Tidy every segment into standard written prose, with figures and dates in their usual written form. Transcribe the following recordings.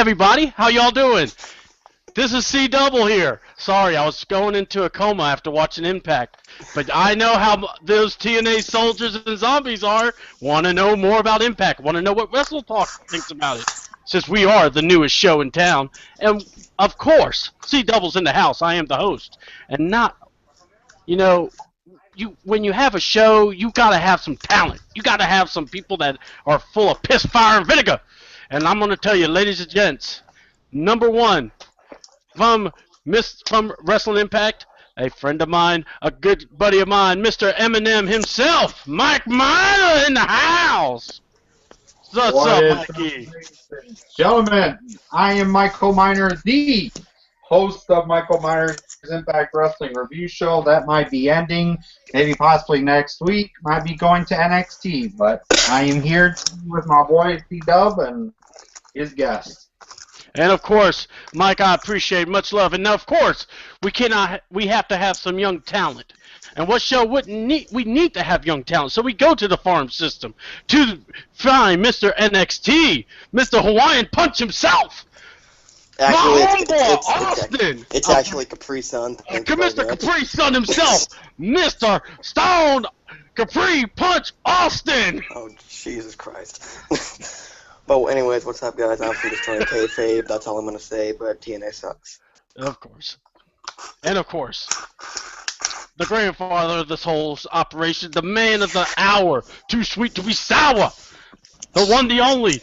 everybody, how y'all doing? This is C Double here. Sorry, I was going into a coma after watching Impact, but I know how those TNA soldiers and zombies are. Want to know more about Impact? Want to know what Wrestle Talk thinks about it? Since we are the newest show in town, and of course, C Double's in the house. I am the host, and not, you know, when you have a show, you gotta have some talent. You gotta have some people that are full of piss, fire, and vinegar. And I'm gonna tell you, ladies and gents, number one from Wrestling Impact, a friend of mine, a good buddy of mine, Mr. Eminem himself, Mike Miner in the house. What's What up, is Mikey? Gentlemen, I am Michael Miner, the host of Michael Miner's Impact Wrestling Review Show. That might be ending, maybe possibly next week. Might be going to NXT, but I am here with my boy C-Dub and his guest. And of course, Mike, I appreciate much love. And now, of course, we have to have some young talent. And what show wouldn't need? We need to have young talent. So we go to the farm system to find Mr. NXT, Mr. Hawaiian Punch himself. Actually, Austin. It's actually Capri Sun. Mr. Capri Sun himself, Mr. Stone Capri Punch Austin. Oh, Jesus Christ. But anyways, what's up, guys? I'm just trying to kayfabe. That's all I'm going to say, but TNA sucks. Of course. And of course, the grandfather of this whole operation, the man of the hour, too sweet to be sour, the one, the only,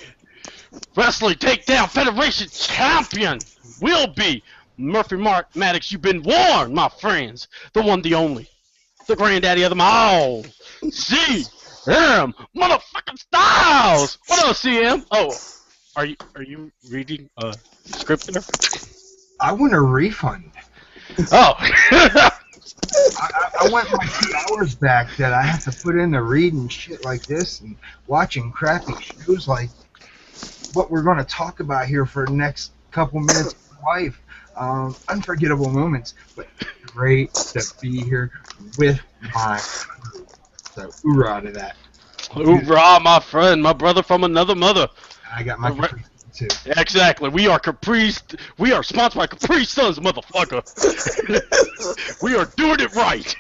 Wrestling Takedown Federation champion will be Murphy Mark Maddox. You've been warned, my friends. The one, the only, the granddaddy of them all, CM motherfucking Styles. What up, CM? Oh, are you reading a script there? I want a refund. Oh. I want my 2 hours back that I have to put into reading shit like this and watching crappy shows like what we're going to talk about here for the next couple minutes of life. Unforgettable moments, but great to be here with my crew. So, hoorah to that. Hoorah, my friend, my brother from another mother. I got my Capri too. Exactly. We are We are sponsored by Capri Suns, motherfucker. We are doing it right.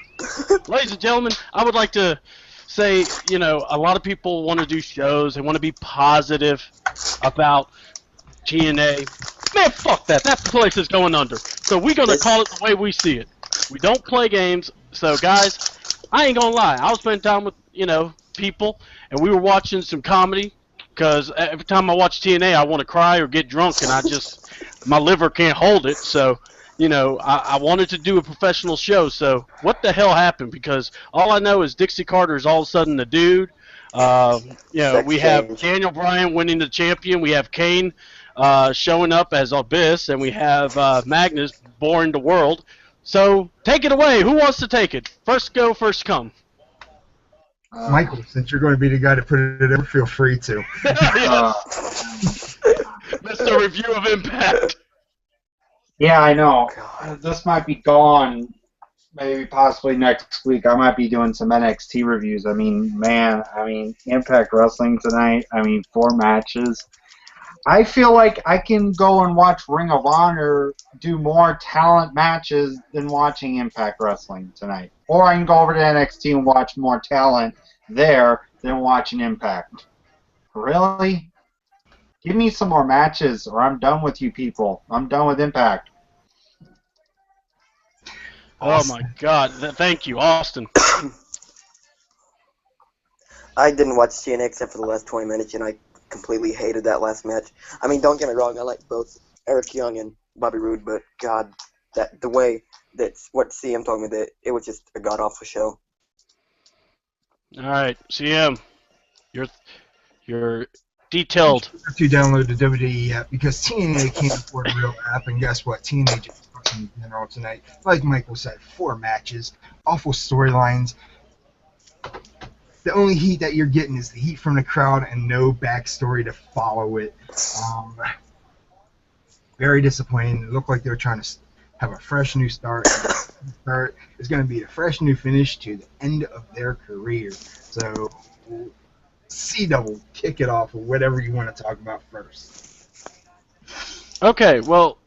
Ladies and gentlemen, I would like to say, a lot of people want to do shows. They want to be positive about TNA. Man, fuck that. That place is going under. So we're going to call it the way we see it. We don't play games. So, guys, I ain't going to lie. I was spending time with, people, and we were watching some comedy. Because every time I watch TNA, I want to cry or get drunk, and my liver can't hold it. So, I wanted to do a professional show. So, what the hell happened? Because all I know is Dixie Carter is all of a sudden the dude. We have Daniel Bryan winning the champion. We have Kane showing up as Abyss, and we have Magnus boring the world. So, take it away. Who wants to take it? First go, first come. Michael, since you're going to be the guy to put it in, feel free to. Mr. Review of Impact. Yeah, I know. This might be gone maybe possibly next week. I might be doing some NXT reviews. Impact Wrestling tonight. 4 matches. I feel like I can go and watch Ring of Honor do more talent matches than watching Impact Wrestling tonight. Or I can go over to NXT and watch more talent there than watching Impact. Really? Give me some more matches or I'm done with you people. I'm done with Impact. Oh my God. Thank you, Austin. I didn't watch TNA except for the last 20 minutes, and I completely hated that last match. Don't get me wrong, I like both Eric Young and Bobby Roode, but God, the way that's what CM told me, that it was just a god-awful show. All right, CM, you're detailed. You have to download the WWE app because TNA can't afford a real app, and guess what? TNA just fucking in general tonight. Like Michael said, 4 matches, awful storylines. The only heat that you're getting is the heat from the crowd and no backstory to follow it. Very disappointing. It looked like they were trying to have a fresh new start. The start is going to be a fresh new finish to the end of their career. So, C-Double, kick it off with whatever you want to talk about first. Okay, well,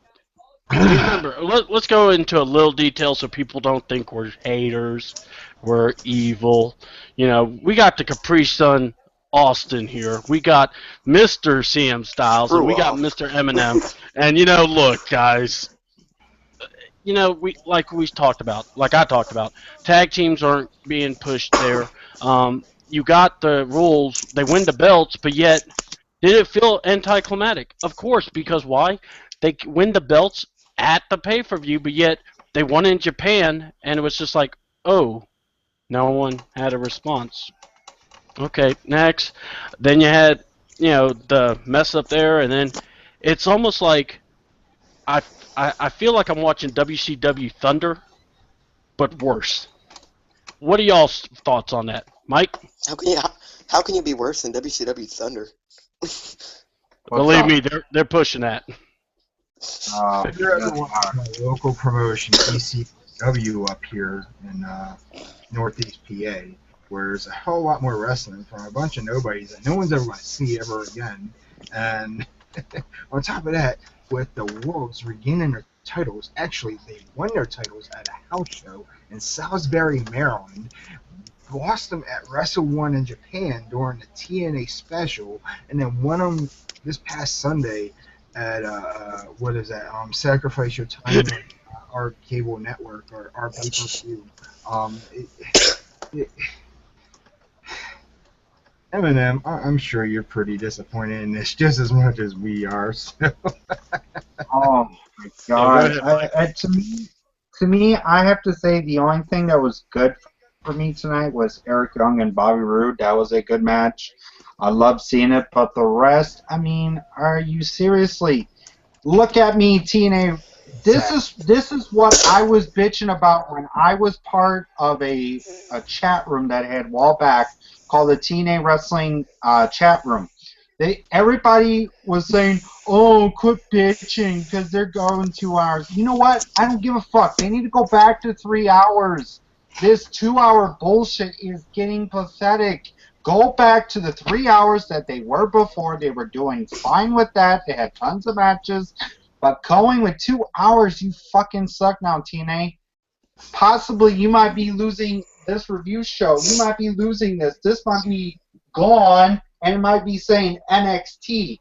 remember, let's go into a little detail so people don't think we're haters, we're evil. You know, we got the Capri Sun Austin here. We got Mr. CM Styles, and Screw we got off. Mr. Eminem. And look, guys, we talked about, like I talked about, tag teams aren't being pushed there. You got the rules; they win the belts, but yet did it feel anticlimactic? Of course, because why? They win the belts at the pay per view, but yet they won in Japan, and it was just like, oh, no one had a response. Okay, next. Then you had, the mess up there, and then it's almost like I, I feel like I'm watching WCW Thunder, but worse. What are y'all's thoughts on that, Mike? How can you be worse than WCW Thunder? What's Believe up? me, they're pushing that. If you're ever That's watching my local promotion, ECW, up here in Northeast PA, where there's a hell lot more wrestling from a bunch of nobodies that no one's ever going to see ever again. And on top of that, with the Wolves regaining their titles, actually, they won their titles at a house show in Salisbury, Maryland, lost them at Wrestle 1 in Japan during the TNA special, and then won them this past Sunday at what is that? Sacrifice Your Time on our cable network or our pay per view. Um, it, it, Eminem, I'm sure you're pretty disappointed in this just as much as we are. So. Oh my Yeah, go God! ahead, Mike. To me, I have to say the only thing that was good for me tonight was Eric Young and Bobby Roode. That was a good match. I love seeing it, but the rest, I mean, are you seriously? Look at me, TNA. This is what I was bitching about when I was part of a chat room that had Wallback called the TNA Wrestling chat room. Everybody was saying, "Oh, quit bitching because they're going 2 hours." You know what? I don't give a fuck. They need to go back to 3 hours. This 2 hour bullshit is getting pathetic. Go back to the 3 hours that they were before. They were doing fine with that. They had tons of matches. But going with 2 hours, you fucking suck now, TNA. Possibly you might be losing this review show. You might be losing this. This might be gone, and it might be saying NXT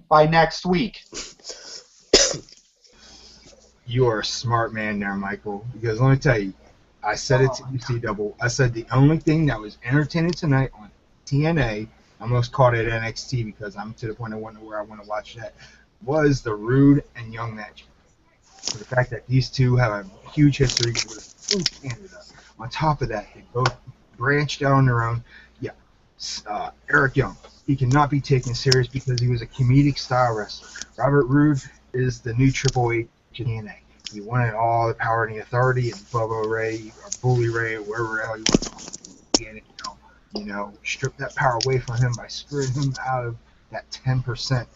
by next week. You are a smart man there, Michael. Because let me tell you, I said it to UC Double. I said the only thing that was entertaining tonight on TNA, I almost called it NXT because I'm to the point I want to where I want to watch that, was the Rude and Young match. For the fact that these two have a huge history in Canada. On top of that, they both branched out on their own. Yeah, Eric Young, he cannot be taken serious because he was a comedic style wrestler. Robert Roode is the new Triple H in TNA. He wanted all the power and the authority, and Bubba Ray or Bully Ray, or wherever the hell you want to call him, and strip that power away from him by screwing him out of that 10%.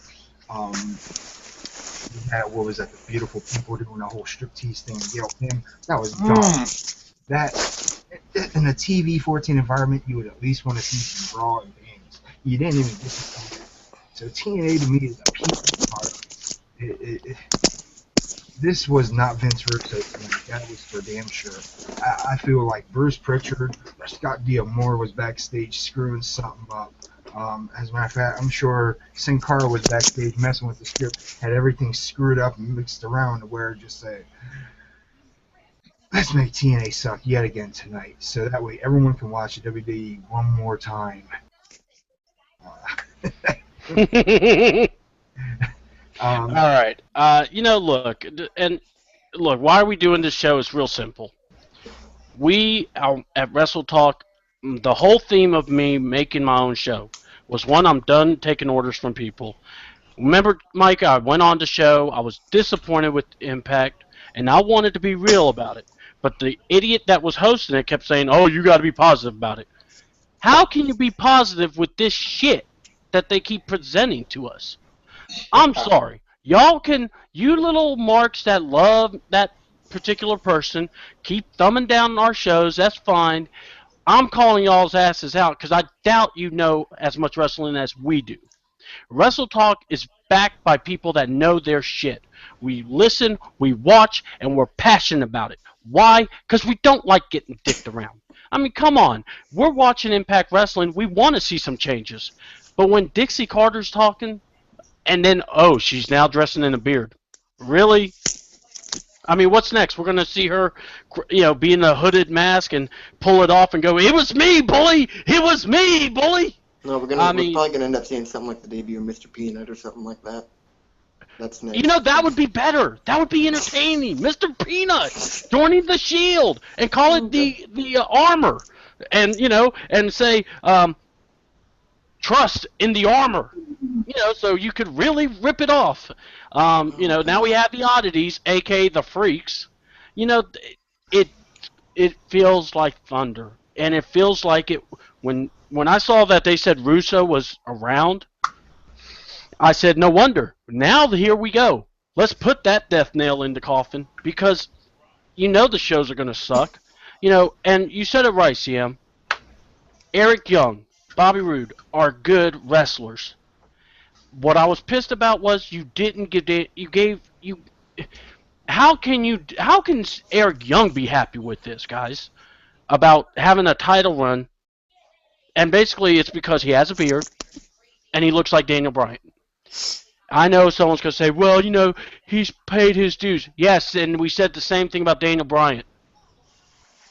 We had, what was that, the beautiful people doing the whole striptease thing, Gail Kim. That was dumb. That in a TV 14 environment, you would at least want to see some brawl and bangs. You didn't even get to see that. So TNA to me is a piece part. This was not Vince Russo tonight. That was for damn sure. I feel like Bruce Pritchard or Scott D'Amore was backstage screwing something up. As a matter of fact, I'm sure Sin Cara was backstage messing with the script, had everything screwed up and mixed around to where just say, let's make TNA suck yet again tonight, so that way everyone can watch the WWE one more time. All right. Look, why are we doing this show? Is real simple. We at Wrestle Talk, the whole theme of me making my own show was one, I'm done taking orders from people. Remember, Mike, I went on the show. I was disappointed with Impact, and I wanted to be real about it. But the idiot that was hosting it kept saying, "Oh, you got to be positive about it." How can you be positive with this shit that they keep presenting to us? I'm sorry. You little marks that love that particular person, keep thumbing down our shows. That's fine. I'm calling y'all's asses out because I doubt you know as much wrestling as we do. Wrestle Talk is backed by people that know their shit. We listen, we watch, and we're passionate about it. Why? Because we don't like getting dicked around. I mean, come on. We're watching Impact Wrestling. We want to see some changes. But when Dixie Carter's talking, and then, oh, she's now dressing in a beard. Really? I mean, what's next? We're going to see her, be in a hooded mask and pull it off and go, "It was me, bully! It was me, bully!" No, we're probably gonna end up seeing something like the debut of Mr. Peanut or something like that. That's next. That would be better. That would be entertaining. Mr. Peanut joining the Shield and call it the Armor, and and say trust in the Armor. So you could really rip it off. Now we have the Oddities, aka the Freaks. It feels like thunder, and it feels like it when I saw that they said Russo was around. I said, no wonder. Now here we go. Let's put that death nail in the coffin because the shows are going to suck. And you said it right, CM. Eric Young, Bobby Roode are good wrestlers. What I was pissed about was you didn't give how can Eric Young be happy with this, guys? About having a title run, and basically it's because he has a beard and he looks like Daniel Bryan. I know someone's going to say, well, he's paid his dues. Yes, and we said the same thing about Daniel Bryan.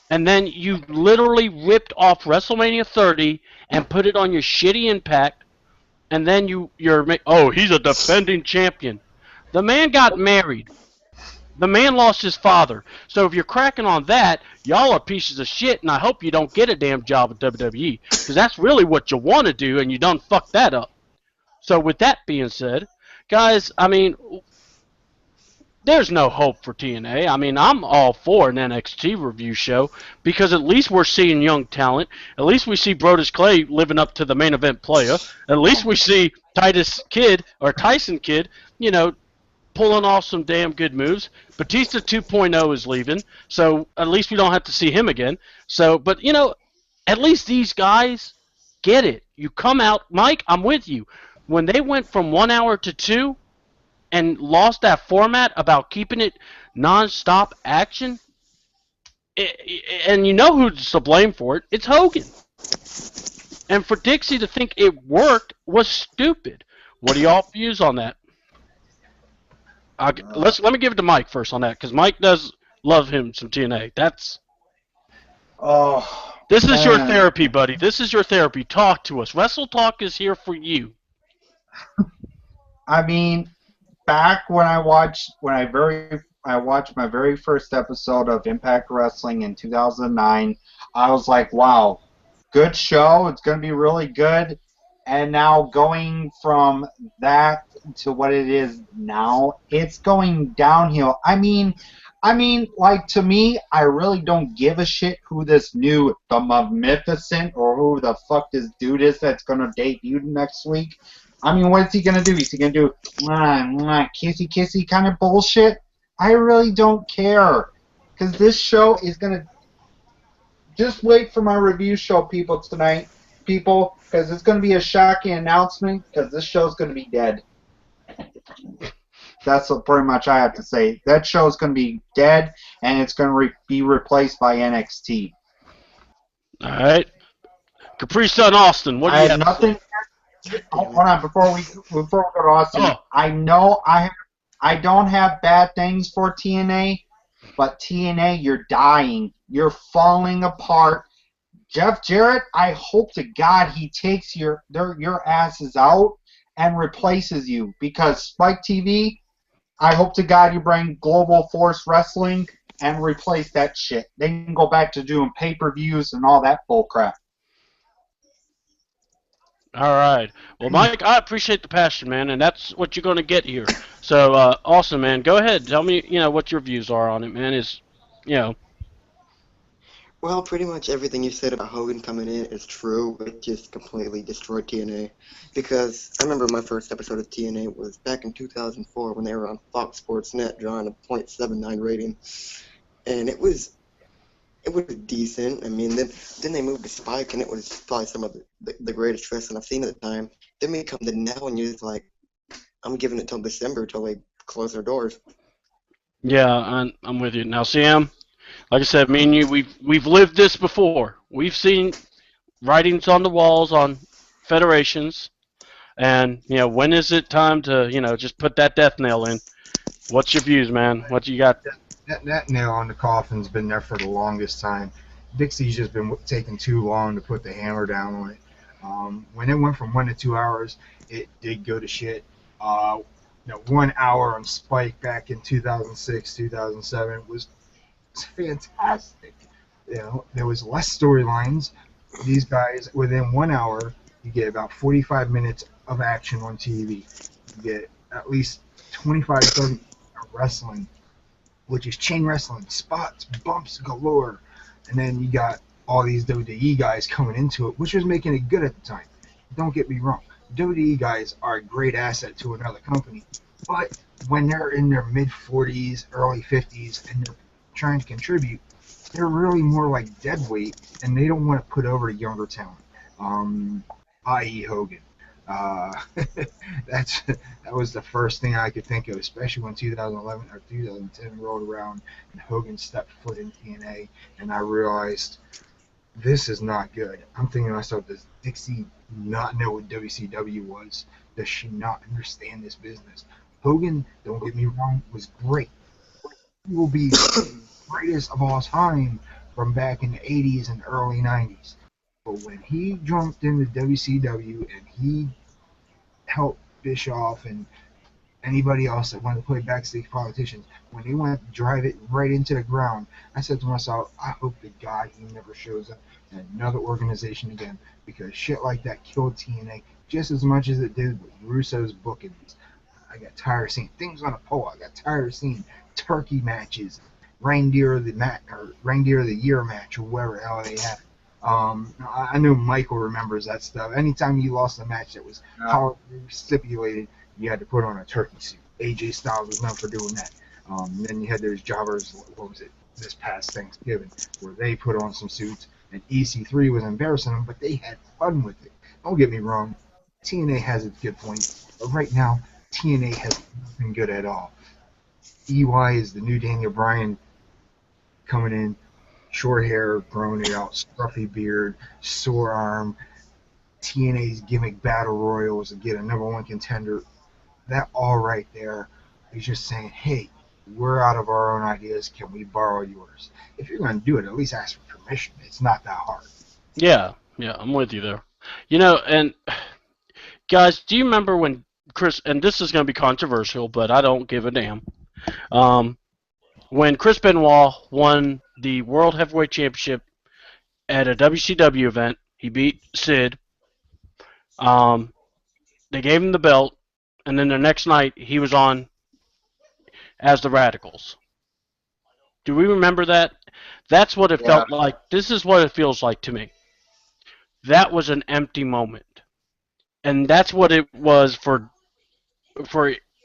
And then you literally ripped off WrestleMania 30 and put it on your shitty Impact, and then he's a defending champion. The man got married. The man lost his father. So if you're cracking on that, y'all are pieces of shit, and I hope you don't get a damn job at WWE, because that's really what you want to do, and you done fucked that up. So with that being said, guys, I mean, there's no hope for TNA. I mean, I'm all for an NXT review show because at least we're seeing young talent. At least we see Brodus Clay living up to the main event player. At least we see Tyson Kidd, pulling off some damn good moves. Batista 2.0 is leaving, so at least we don't have to see him again. So, but at least these guys get it. You come out, Mike, I'm with you. When they went from 1 hour to 2 and lost that format about keeping it non-stop action, and you know who's to blame for it? It's Hogan. And for Dixie to think it worked was stupid. What do y'all views on that? Let me give it to Mike first on that, because Mike does love him some TNA. This is your therapy, buddy. This is your therapy. Talk to us. Wrestle Talk is here for you. I mean, back when I watched my very first episode of Impact Wrestling in 2009, I was like, wow, good show. It's going to be really good. And now going from that to what it is now, it's going downhill. I mean, like, to me, I really don't give a shit who this new The Magnificent or who the fuck this dude is that's going to debut next week. I mean, what is he going to do? Is he going to do kissy kissy kind of bullshit? I really don't care. Because this show is going to... Just wait for my review show, people, tonight. People, because it's going to be a shocking announcement, because this show's going to be dead. That's what pretty much I have to say. That show's going to be dead, and it's going to be replaced by NXT. All right. Capri Sun Austin, what do you have nothing. Hold on, before we go to Austin, I know I don't have bad things for TNA, but TNA, you're dying. You're falling apart. Jeff Jarrett, I hope to God he takes your asses out and replaces you, because Spike TV, I hope to God you bring Global Force Wrestling and replace that shit. They can go back to doing pay-per-views and all that bullcrap. All right. Well, Mike, I appreciate the passion, man, and that's what you're going to get here. So, awesome, man. Go ahead. Tell me, what your views are on it, man. Well, pretty much everything you said about Hogan coming in is true. It just completely destroyed TNA. Because I remember my first episode of TNA was back in 2004 when they were on Fox Sports Net drawing a .79 rating. And it was decent. I mean, then they moved to Spike, and it was probably some of the greatest wrestling I've seen at the time. Then we come to now, and you're just like, I'm giving it till December till they close their doors. Yeah, I'm with you. Now, Sam, like I said, me and you, we've lived this before. We've seen writings on the walls on federations, and when is it time to just put that death nail in? What's your views, man? What you got? That nail on the coffin's been there for the longest time. Dixie's just been taking too long to put the hammer down on it. When it went from 1 to 2 hours, it did go to shit. 1 hour on Spike back in 2006, 2007 was fantastic. There was less storylines. These guys, within 1 hour, you get about 45 minutes of action on TV. You get at least 25, 30 minutes of wrestling, which is chain wrestling, spots, bumps galore. And then you got all these WWE guys coming into it, which was making it good at the time. Don't get me wrong. WWE guys are a great asset to another company. But when they're in their mid 40s, early 50s, and they're trying to contribute, they're really more like deadweight, and they don't want to put over the younger talent, i.e. Hogan. Uh, that was the first thing I could think of, especially when 2011 or 2010 rolled around and Hogan stepped foot in TNA, and I realized this is not good. I'm thinking to myself, does Dixie not know what WCW was? Does she not understand this business? Hogan, don't get me wrong, was great. He will be the greatest of all time from back in the 80s and early 90s. But when he jumped into WCW and he helped Bischoff and anybody else that wanted to play backstage politicians, when they went to drive it right into the ground, I said to myself, I hope to God he never shows up in another organization again, because shit like that killed TNA just as much as it did with Russo's bookings. I got tired of seeing things on a pole. I got tired of seeing turkey matches, reindeer of the year match, or whatever the hell they had. I know Michael remembers that stuff. Anytime you lost a match that was stipulated, you had to put on a turkey suit. AJ Styles was known for doing that. Then you had those jobbers, what was it, this past Thanksgiving, where they put on some suits, and EC3 was embarrassing them, but they had fun with it. Don't get me wrong, TNA has its good points, but right now, TNA has nothing good at all. EY is the new Daniel Bryan coming in, short hair, growing it out, scruffy beard, sore arm. TNA's gimmick battle royals to get a #1 contender. That all right there is just saying, hey, we're out of our own ideas. Can we borrow yours? If you're going to do it, at least ask for permission. It's not that hard. Yeah, I'm with you there. And guys, do you remember when Chris? And this is going to be controversial, but I don't give a damn. When Chris Benoit won the World Heavyweight Championship at a WCW event, he beat Sid. They gave him the belt, and then the next night he was on as the Radicals. Do we remember that? That's what it felt like. This is what it feels like to me. That was an empty moment, and that's what it was for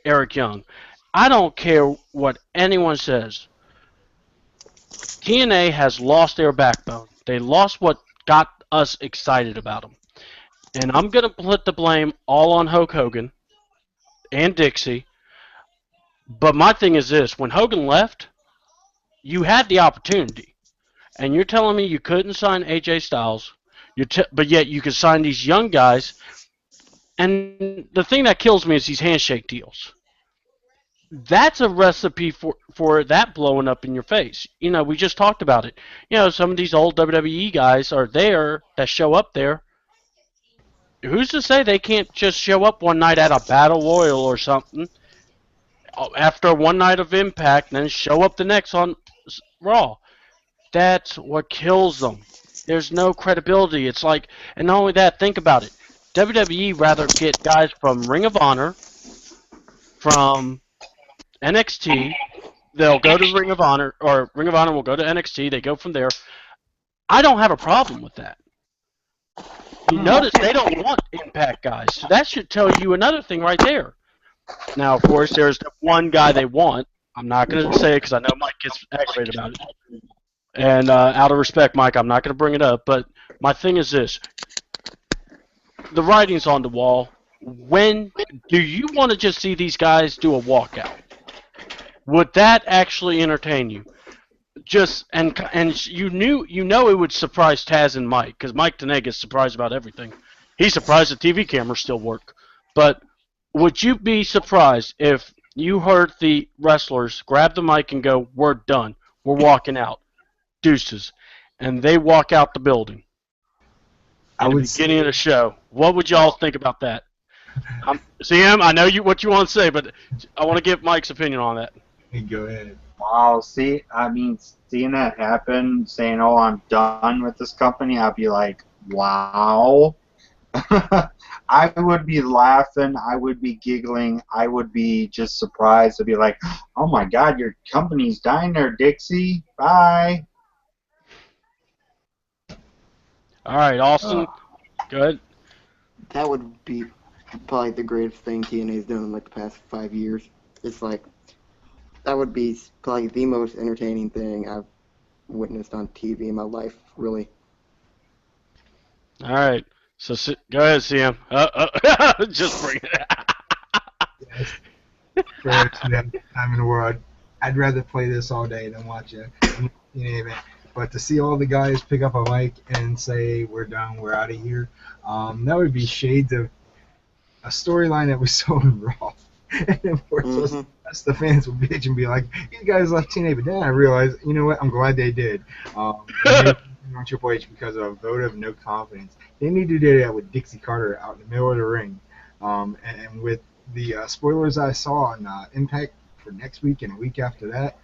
Eric Young. I don't care what anyone says. TNA has lost their backbone. They lost what got us excited about them. And I'm going to put the blame all on Hulk Hogan and Dixie. But my thing is this. When Hogan left, you had the opportunity. And you're telling me you couldn't sign AJ Styles, but yet you could sign these young guys. And the thing that kills me is these handshake deals. That's a recipe for that blowing up in your face. We just talked about it. Some of these old WWE guys are there that show up there. Who's to say they can't just show up one night at a Battle Royal or something after one night of Impact, and then show up the next on Raw? That's what kills them. There's no credibility. It's like, and not only that, think about it. WWE rather get guys from Ring of Honor, from NXT. They'll go to Ring of Honor, or Ring of Honor will go to NXT. They go from there. I don't have a problem with that. You notice they don't want Impact guys. So that should tell you another thing right there. Now, of course, there's the one guy they want. I'm not going to say it because I know Mike gets aggravated about it. And out of respect, Mike, I'm not going to bring it up. But my thing is this. The writing's on the wall. when do you want to just see these guys do a walkout? Would that actually entertain you? Just and you know it would surprise Taz and Mike because Mike Tenay gets surprised about everything. He's surprised the TV cameras still work. But would you be surprised if you heard the wrestlers grab the mic and go, "We're done. We're walking out. Deuces," and they walk out the building I in the would beginning of the show? What would y'all think about that? CM, I know what you want to say, but I want to get Mike's opinion on that. say, go ahead. Wow, see, I mean, seeing that happen, saying, "Oh, I'm done with this company," I'd be like, "Wow." I would be laughing. I would be giggling. I would be just surprised. I'd be like, "Oh my God, your company's dying there, Dixie. Bye." All right, Austin, go ahead. That would be probably the greatest thing TNA's done in like the past 5 years. It's like that would be probably the most entertaining thing I've witnessed on TV in my life, really. All right, so go ahead, CM. Just bring it. Yes. For that time in the world, I'd rather play this all day than watch a TNA event. But to see all the guys pick up a mic and say, "We're done, we're out of here," that would be shades of a storyline that was so raw. And of course, us the fans would bitch and be like, "You guys left TNA," but then I realized, you know what? I'm glad they did. They on Triple H because of a vote of no confidence. They need to do that with Dixie Carter out in the middle of the ring, and with the spoilers I saw on Impact for next week and a week after that.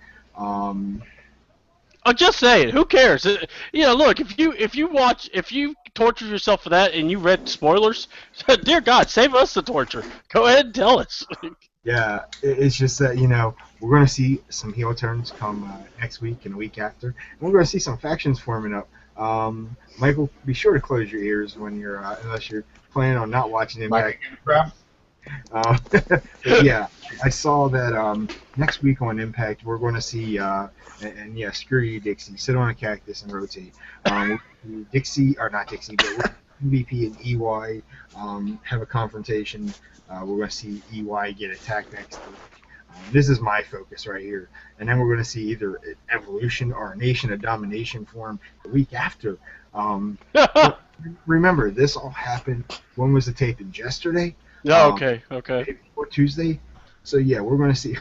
I'll just say it. Who cares? Look, if you torture yourself for that and you read spoilers, dear God, save us the torture. Go ahead and tell us. Yeah, it's just that, we're going to see some heel turns come next week and a week after. And we're going to see some factions forming up. Michael, be sure to close your ears when you're, unless you're planning on not watching Impact. But yeah, I saw that next week on Impact we're going to see, and yeah, screw you, Dixie, sit on a cactus and rotate. Dixie, or not Dixie, but MVP and EY have a confrontation. We're going to see EY get attacked next week. This is my focus right here. And then we're going to see either Evolution or a Nation of Domination form the week after. Remember, this all happened, when was the taping? Yesterday? Oh, okay. Or Tuesday? So yeah, we're going to see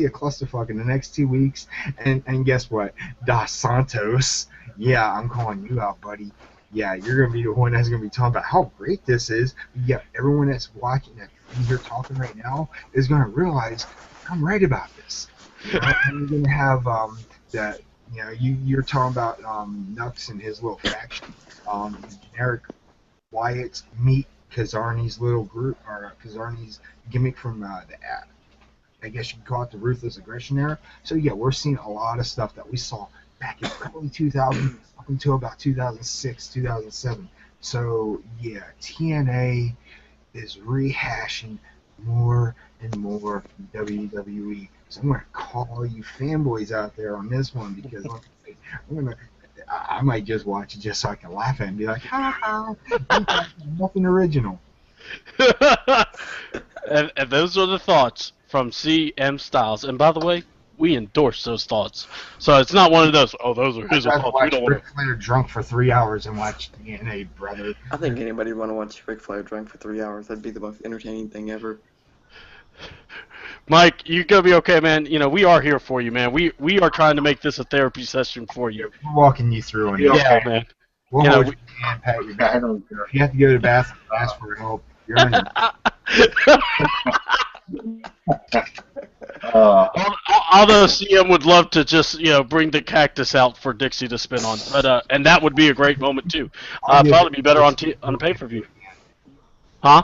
a clusterfuck in the next 2 weeks. And guess what? Dos Santos. Yeah, I'm calling you out, buddy. Yeah, you're going to be the one that's going to be talking about how great this is. Yeah, everyone that's watching, that here talking right now, is going to realize I'm right about this. And you're going to have that, you're talking about Nux and his little faction. Generic Wyatt's meet Kazarni's little group, or Kazarni's gimmick from the app. I guess you could call it the Ruthless Aggression era. So yeah, we're seeing a lot of stuff that we saw back in early 2000 up until about 2006, 2007. So yeah, TNA is rehashing more and more WWE. So I'm going to call you fanboys out there on this one because I might just watch it just so I can laugh at it and be like, ha ha, nothing original. and those are the thoughts from CM Styles. And by the way, we endorse those thoughts. So it's not one of those, those are his thoughts. Watch Ric Flair drunk for 3 hours and watch TNA, brother. I think anybody would want to watch Ric Flair drunk for 3 hours. That'd be the most entertaining thing ever. Mike, you're gonna be okay, man. We are here for you, man. We are trying to make this a therapy session for you. We're walking you through it. Yeah, man. We'll hold your hand, pat your back. If you have to go to the bathroom, ask for help. You're in Although CM would love to just bring the cactus out for Dixie to spin on, but and that would be a great moment too. Probably be better on a pay-per-view. Huh?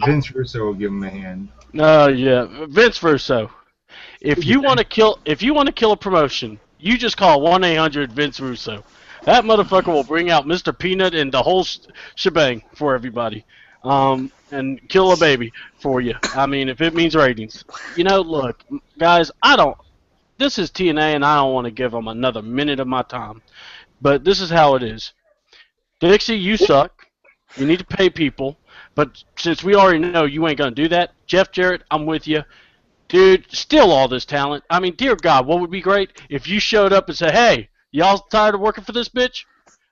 Vince Russo will give him a hand. Yeah, Vince Russo. If you want to kill a promotion, you just call 1-800 Vince Russo. That motherfucker will bring out Mr. Peanut and the whole shebang for everybody. And kill a baby for you. I mean, if it means ratings. Look, guys, this is TNA and I don't want to give them another minute of my time. But this is how it is. Dixie, you suck. You need to pay people But since we already know you ain't going to do that, Jeff Jarrett, I'm with you. Dude, steal all this talent. I mean, dear God, what would be great if you showed up and said, hey, y'all tired of working for this bitch?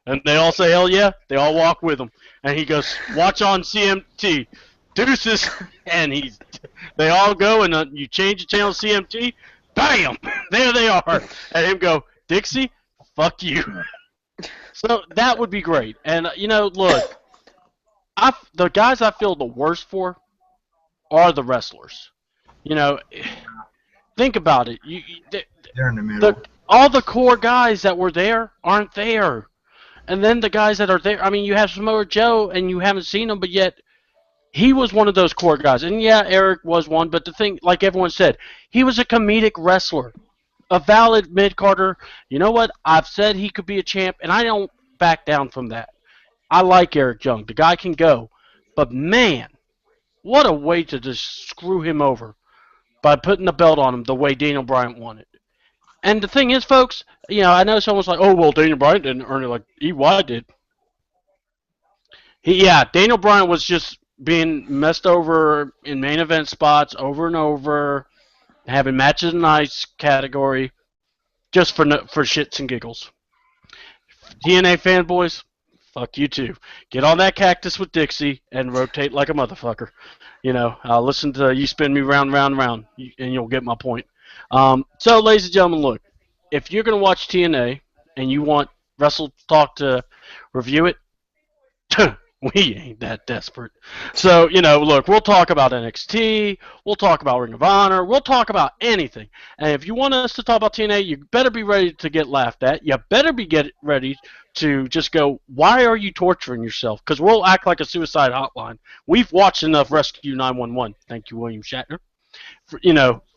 And they all say, hell yeah. They all walk with him. And he goes, watch on CMT. Deuces. And they all go, and you change the channel to CMT. Bam! There they are. And him go, Dixie, fuck you. So that would be great. And, look, the guys I feel the worst for are the wrestlers. Think about it. They're in the middle. All the core guys that were there aren't there. And then the guys that are there, I mean, you have Samoa Joe, and you haven't seen him, but yet he was one of those core guys. And yeah, Eric was one, but the thing, like everyone said, he was a comedic wrestler, a valid mid-carder. You know what? I've said he could be a champ, and I don't back down from that. I like Eric Young. The guy can go. But man, what a way to just screw him over by putting the belt on him the way Daniel Bryan wanted. And the thing is, folks, I know someone's like, oh, well, Daniel Bryan didn't earn it like EY did. Daniel Bryan was just being messed over in main event spots over and over, having matches in the nice category, just for shits and giggles. TNA fanboys, fuck you too. Get on that cactus with Dixie and rotate like a motherfucker. I'll listen to you spin me round, round, round, and you'll get my point. So, ladies and gentlemen, look, if you're going to watch TNA and you want Wrestle Talk to review it, we ain't that desperate. So, look, we'll talk about NXT, we'll talk about Ring of Honor, we'll talk about anything. And if you want us to talk about TNA, you better be ready to get laughed at. You better be ready to just go, why are you torturing yourself? Because we'll act like a suicide hotline. We've watched enough Rescue 911. Thank you, William Shatner.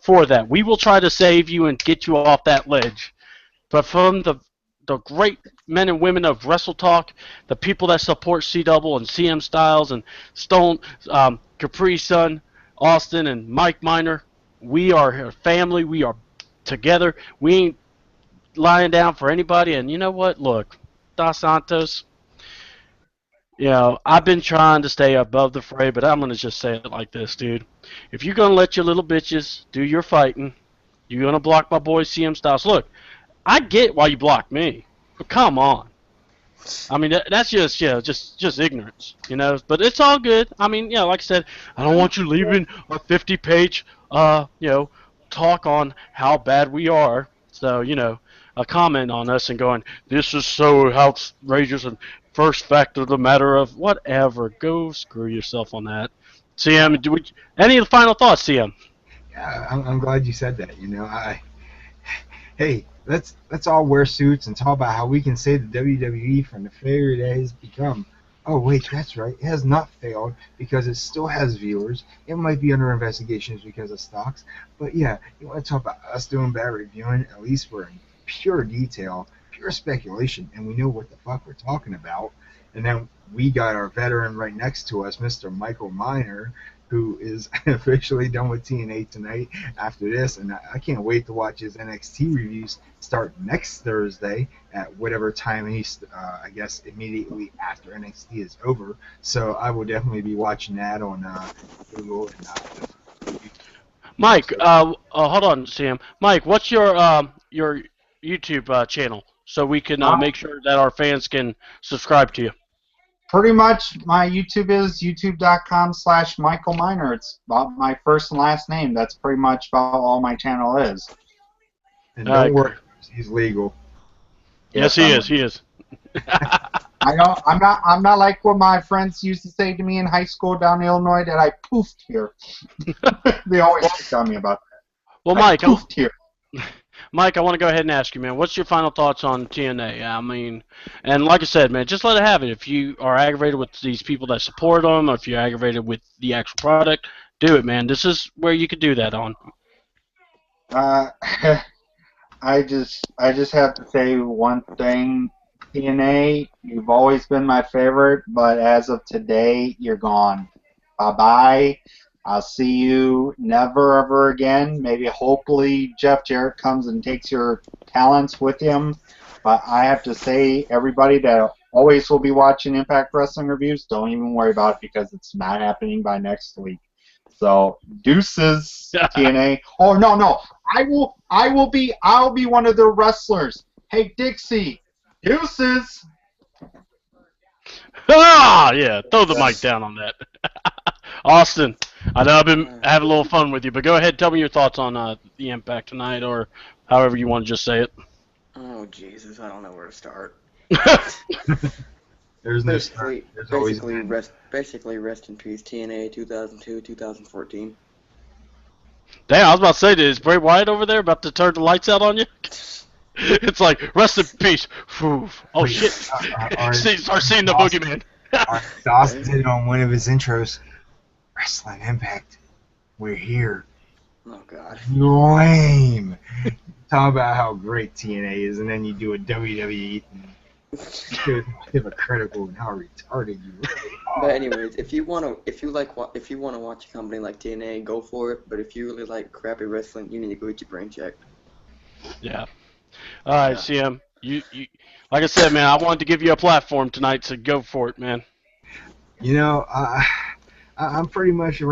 For that. We will try to save you and get you off that ledge. But from the great men and women of Wrestle Talk, the people that support C-Double and CM Styles and Stone, Capri Sun, Austin, and Mike Miner, we are a family. We are together. We ain't lying down for anybody. And you know what? Look, Dos Santos, I've been trying to stay above the fray, but I'm going to just say it like this, dude. If you're going to let your little bitches do your fighting, you're going to block my boy CM Styles. Look, I get why you blocked me, but come on. I mean, that's just ignorance, But it's all good. I mean, like I said, I don't want you leaving a 50-page, talk on how bad we are. So, a comment on us and going, this is so outrageous and first fact of the matter of whatever. Go screw yourself on that. CM, any final thoughts, CM? Yeah, I'm glad you said that. Hey, let's all wear suits and talk about how we can save the WWE from the failure that has become. Oh wait, that's right. It has not failed because it still has viewers. It might be under investigations because of stocks, but yeah, you want to talk about us doing bad reviewing? At least we're in pure detail, pure speculation, and we know what the fuck we're talking about. And then we got our veteran right next to us, Mr. Michael Miner, who is officially done with TNA tonight after this, and I can't wait to watch his NXT reviews start next Thursday at whatever time he's, I guess, immediately after NXT is over. So I will definitely be watching that on Google and Mike, hold on, Sam. Mike, what's your YouTube channel so we can make sure that our fans can subscribe to you? Pretty much my YouTube is youtube.com/Michael Miner. It's about my first and last name. That's pretty much about all my channel is. And don't worry, he's legal. Yes, he is. He is. I'm not like what my friends used to say to me in high school down in Illinois that I poofed here. They always tell me about that. Well, Mike, poofed here. Mike, I want to go ahead and ask you, man, what's your final thoughts on TNA? I mean, and like I said, man, just let it have it. If you are aggravated with these people that support them, or if you're aggravated with the actual product, do it, man. This is where you could do that on. I just have to say one thing. TNA, you've always been my favorite, but as of today, you're gone. Bye-bye. I'll see you never ever again. Maybe hopefully Jeff Jarrett comes and takes your talents with him. But I have to say, everybody that always will be watching Impact Wrestling reviews. Don't even worry about it because it's not happening by next week. So deuces, TNA. Oh no, I'll be one of the wrestlers. Hey Dixie, deuces. Ah, yeah, throw the mic down on that. Austin, I know I've been having a little fun with you, but go ahead, tell me your thoughts on the Impact tonight, or however you want to just say it. Oh Jesus, I don't know where to start. There's no start. There's always an end. Basically, rest in peace, TNA 2002, 2014. Damn, I was about to say, is Bray Wyatt over there about to turn the lights out on you? It's like, rest in peace. Whew. Oh, Wait, shit. Start seeing the boogeyman. Austin did it on one of his intros. Wrestling Impact. We're here. Oh God. Lame. Talk about how great TNA is, and then you do a WWE thing. Shows hypocritical and how retarded you really are. But anyways, if you wanna watch a company like TNA, go for it. But if you really like crappy wrestling, you need to go get your brain checked. Yeah. All right, CM. You, like I said, man, I wanted to give you a platform tonight, so go for it, man. You know, I'm pretty much,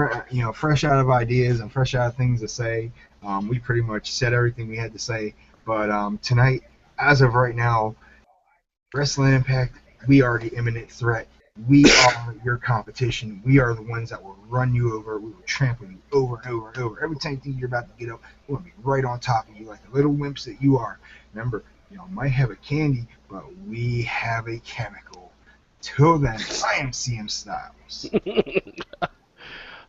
fresh out of ideas and fresh out of things to say. We pretty much said everything we had to say. But tonight, as of right now, Wrestling Impact, we are the imminent threat. We are your competition. We are the ones that will run you over. We will trample you over and over and over. Every time you think you're about to get up, we'll be right on top of you like the little wimps that you are. Remember, y'all might have a candy, but we have a chemical. Till then, I am CM Styles.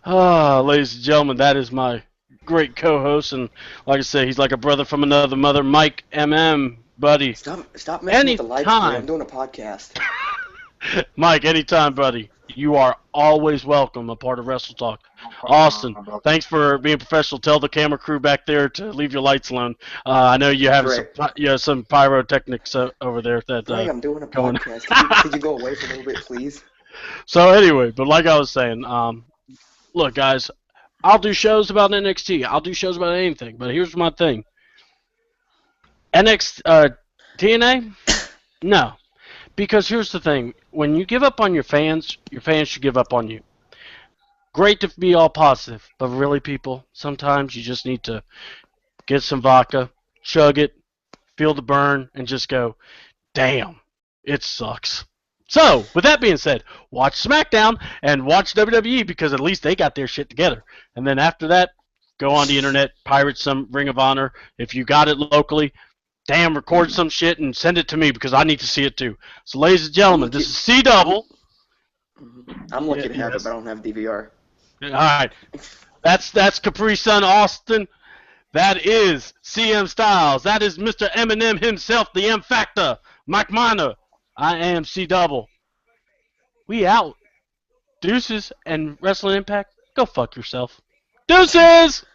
Ladies and gentlemen, that is my great co-host, and like I said, he's like a brother from another mother, Mike MM, buddy. Stop messing with the lights, dude. I'm doing a podcast. Mike, anytime, buddy. You are always welcome, a part of Wrestle Talk. Austin, thanks for being professional. Tell the camera crew back there to leave your lights alone. I know you have some pyrotechnics over there. Greg, I'm doing a podcast. Could you go away for a little bit, please? So anyway, but like I was saying, look, guys, I'll do shows about NXT. I'll do shows about anything. But here's my thing. TNA? No. Because here's the thing. When you give up on your fans should give up on you. Great to be all positive, but really, people, sometimes you just need to get some vodka, chug it, feel the burn, and just go, damn, it sucks. So, with that being said, watch SmackDown and watch WWE because at least they got their shit together. And then after that, go on the internet, pirate some Ring of Honor. If you got it locally, damn, record some shit and send it to me because I need to see it too. So, ladies and gentlemen, this is C-Double. I'm lucky to have it, but I don't have DVR. All right. That's Capri Sun Austin. That is CM Styles. That is Mr. Eminem himself, the M Factor, Mike Miner. I am C-Double. We out. Deuces and Wrestling Impact, go fuck yourself. Deuces!